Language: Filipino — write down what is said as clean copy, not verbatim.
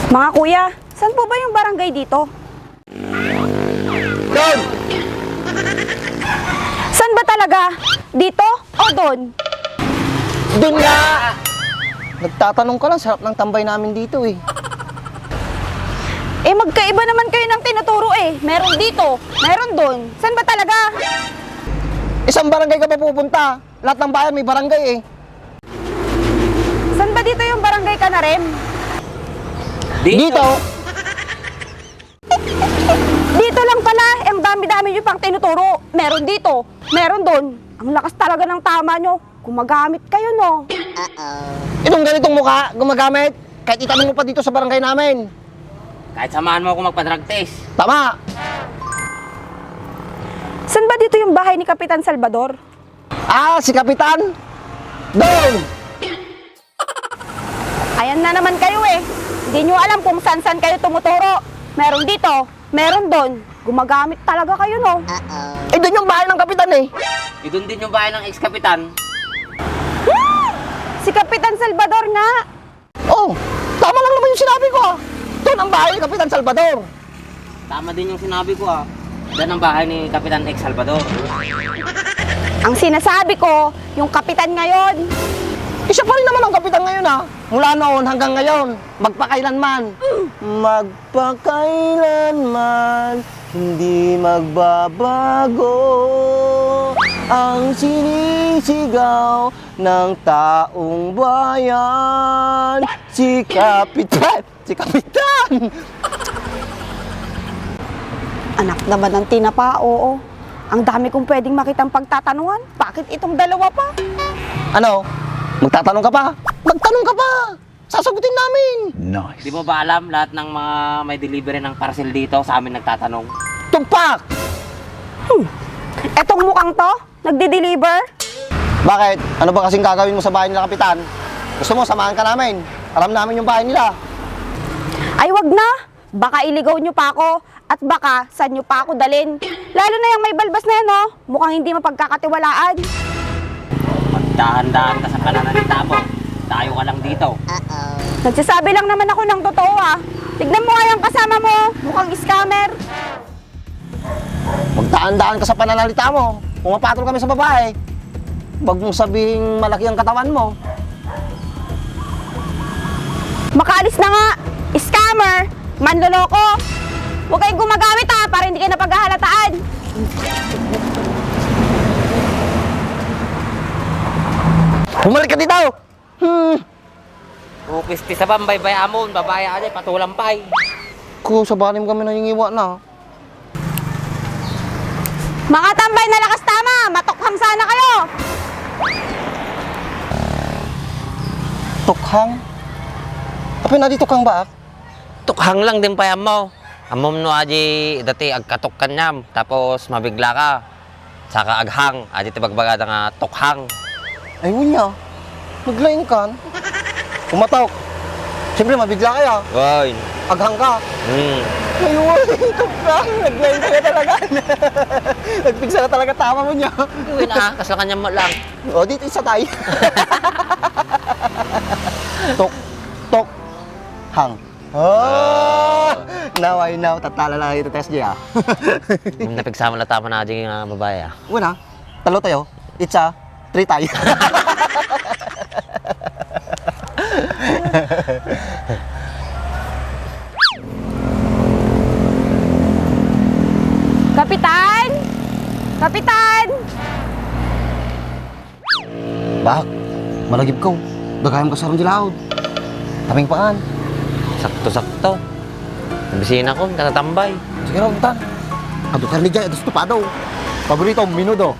Mga kuya, saan po ba yung barangay dito? Doon! Saan ba talaga? Dito o doon? Doon nga! Nagtatanong ka lang, sarap ng tambay namin dito eh. Eh magkaiba naman kayo ng tinuturo eh. Meron dito, meron doon. Saan ba talaga? Isang barangay ka pa pupunta. Lahat ng bayan may barangay eh. Saan ba dito yung barangay Kanarem? Dito! Dito lang pala, ang dami-dami nyo pang tinuturo. Meron dito, meron doon. Ang lakas talaga ng tama nyo. Gumagamit kayo, no? Itong ganitong mukha, gumagamit. Kahit itanong mo pa dito sa barangay namin. Kahit samahan mo ako magpa-drug test. Tama! Saan ba dito yung bahay ni Kapitan Salvador? Ah, si Kapitan! Doon! Ayan na naman kayo eh. Hindi nyo alam kung saan-saan kayo tumuturo. Meron dito, meron doon. Gumagamit talaga kayo, no? Eh, doon yung bahay ng Kapitan eh. Doon din yung bahay ng ex-kapitan. Si Kapitan Salvador nga. Oh, tama lang naman yung sinabi ko ah. Doon ang bahay ni Kapitan Salvador. Tama din yung sinabi ko ah. Diyan ang bahay ni Kapitan X Salvador. Ang sinasabi ko, yung kapitan ngayon. Isa pa rin naman ang Kapitan ngayon ah. Mula noon hanggang ngayon, magpakailanman. Magpakailanman, hindi magbabago ang sinisigaw ng taong bayan. Si Kapitan! Si Kapitan! Anak naman ng tinapa, oo. Ang dami kong pwedeng makitang pagtatanungan. Bakit itong dalawa pa? Ano? Magtatanong ka pa? Magtanong ka pa! Sasagutin namin! Di mo ba alam lahat ng mga may delivery ng parcel dito sa amin nagtatanong? Tumpak! Etong mukhang to, nagde-deliver. Bakit? Ano ba kasing gagawin mo sa bahay nila, Kapitan? Gusto mo, samahan ka namin. Alam namin yung bahay nila. Ay wag na. Baka iligaw nyo pa ako. At baka saan nyo pa ako dalin. Lalo na yung may balbas na yan, oh. Mukhang hindi mapagkakatiwalaan. Magdahan-dahan ka sa pananalita mo. Tayo ka lang dito. Nagsasabi lang naman ako ng totoo, ah. Tignan mo nga yung kasama mo. Mukhang scammer. Magdaan-daan ka sa pananalita mo. Pumapatol kami sa babae. Huwag mong sabihing malaki ang katawan mo. Makaalis na nga. Scammer. Manloloko. Huwag kayong gumagamit, ha, para hindi kayo napaghahalataan. Bumalik ka dito! Upisti sa bambay bayamon, babaya ka patulampay. Kung sa balim kami nangingiwa na. Mga tambay na lakas tama. Matokhang sana kayo. Tukhang? Tapi na di tukhang ba? Tukhang lang din payam mo. Amom no aji dati agkatukkan nyam. Tapos mabigla ka. Saka aghang. Aji tibagbaga nga tukhang. Ay, niya. Maglaing kan. Kumatok. Siyempre, mabigla kaya. Woy. Aghang ka. Ayun, tukhang. Naglaing ka talaga. Nagpigsa na talaga tama mo niya. Uwi na, kasla kanya mo lang. O, dito isa tayo. Tok. Tok. Hang. Oh! Now I know. Tatala lang ito test niya. Napigsama na tama na aji nga babae ah. Una, talo tayo. Itsa, 3 tayo. Kapitan! Kapitan! Bak, malagip ko. Dagayam ka sa ron dilaod. Taming paan. Sakto-sakto. Nabisina ko, natatambay. Sige raw, tan. Ado karnigay, ado stupado. Paborito, minudo.